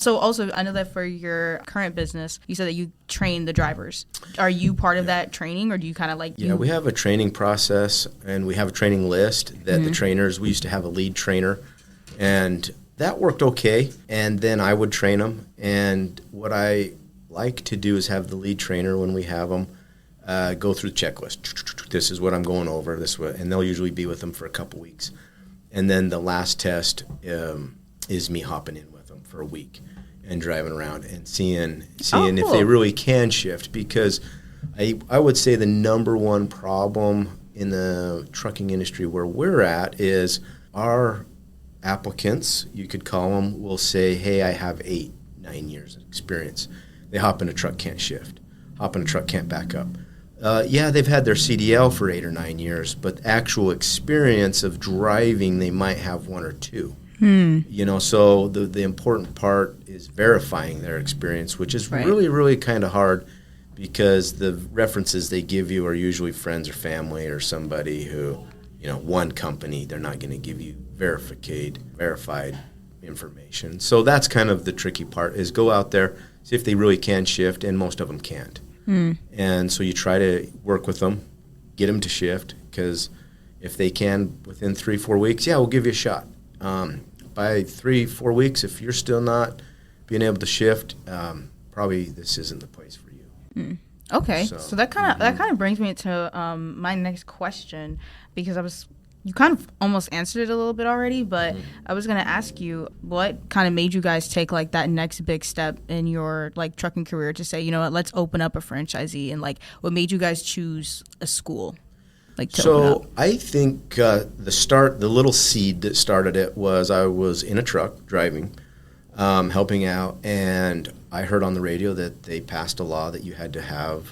So also, I know that for your current business, you said that you train the drivers. Are you part of that training, or do you kind of like... Yeah, we have a training process, and we have a training list that the trainers, we used to have a lead trainer, and that worked okay. And then I would train them, and what I like to do is have the lead trainer, when we have them, go through the checklist. This is what I'm going over, and they'll usually be with them for a couple weeks. And then the last test is me hopping in with them for a week and driving around and seeing if they really can shift, because I would say the number one problem in the trucking industry where we're at is our applicants, you could call them, will say, hey, I have 8-9 years of experience. They hop in a truck, can't shift. Hop in a truck, can't back up. Yeah, they've had their CDL for 8 or 9 years, but actual experience of driving, they might have 1 or 2. You know, so the important part is verifying their experience, which is really, really kind of hard, because the references they give you are usually friends or family or somebody who, you know, one company, they're not going to give you verified information. So that's kind of the tricky part, is go out there, see if they really can shift, and most of them can't. And so you try to work with them, get them to shift, because if they can within 3-4 weeks, yeah, we'll give you a shot. By 3-4 weeks, if you're still not being able to shift, probably this isn't the place for you. Okay, so that kind of brings me to my next question, because you kind of almost answered it a little bit already, but I was gonna ask you, what kind of made you guys take like that next big step in your like trucking career to say, you know what, let's open up a franchisee, and like what made you guys choose a school? So I think the little seed that started it was, I was in a truck driving, helping out, and I heard on the radio that they passed a law that you had to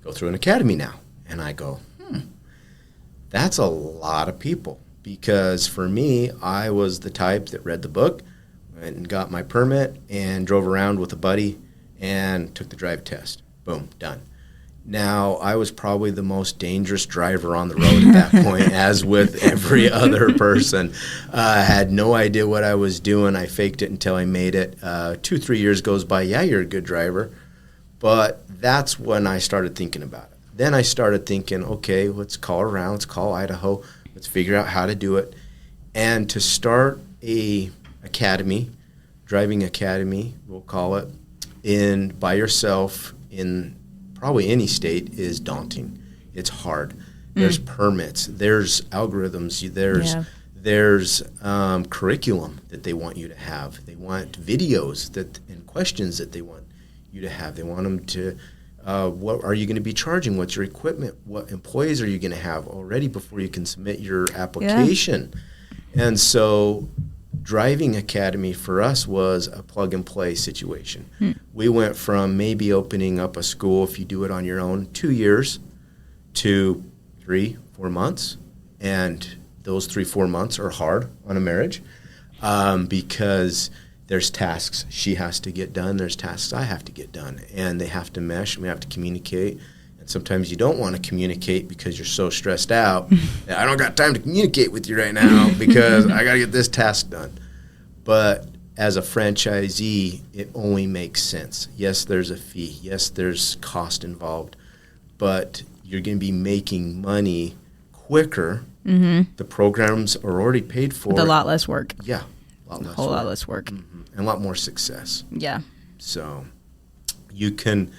go through an academy now. And I go, that's a lot of people, because for me, I was the type that read the book, went and got my permit, and drove around with a buddy and took the drive test. Boom, done. Now, I was probably the most dangerous driver on the road at that point, as with every other person. I had no idea what I was doing. I faked it until I made it. 2-3 years goes by. Yeah, you're a good driver. But that's when I started thinking about it. Then I started thinking, okay, let's call around. Let's call Idaho. Let's figure out how to do it. And to start a academy, driving academy, we'll call it, by yourself in probably any state, is daunting. It's hard. There's permits. There's algorithms. There's curriculum that they want you to have. They want videos and questions that they want you to have. They want them to, what are you going to be charging? What's your equipment? What employees are you going to have already before you can submit your application? Yeah. And so driving academy for us was a plug-and-play situation. We went from maybe opening up a school, if you do it on your own, 2 years to 3-4 months. And those 3-4 months are hard on a marriage, because there's tasks she has to get done, there's tasks I have to get done, and they have to mesh, and we have to communicate. And sometimes you don't want to communicate because you're so stressed out. I don't got time to communicate with you right now because I got to get this task done. But as a franchisee, it only makes sense. Yes, there's a fee. Yes, there's cost involved. But you're going to be making money quicker. The programs are already paid for. With a lot less work. Yeah, a lot less whole lot less work. And a lot more success. Yeah. So you can...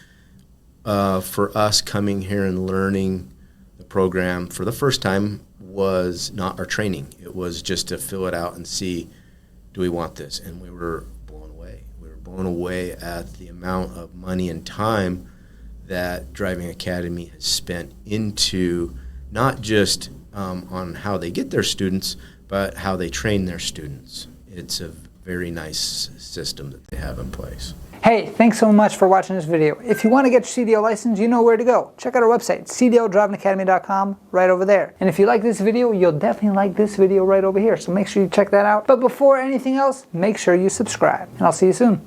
for us coming here and learning the program for the first time was not our training. It was just to fill it out and see, do we want this? And we were blown away. We were blown away at the amount of money and time that Driving Academy has spent into not just on how they get their students, but how they train their students. It's a very nice system that they have in place. Hey, thanks so much for watching this video. If you want to get your CDL license, you know where to go. Check out our website, cdldrivingacademy.com, right over there. And if you like this video, you'll definitely like this video right over here. So make sure you check that out. But before anything else, make sure you subscribe. And I'll see you soon.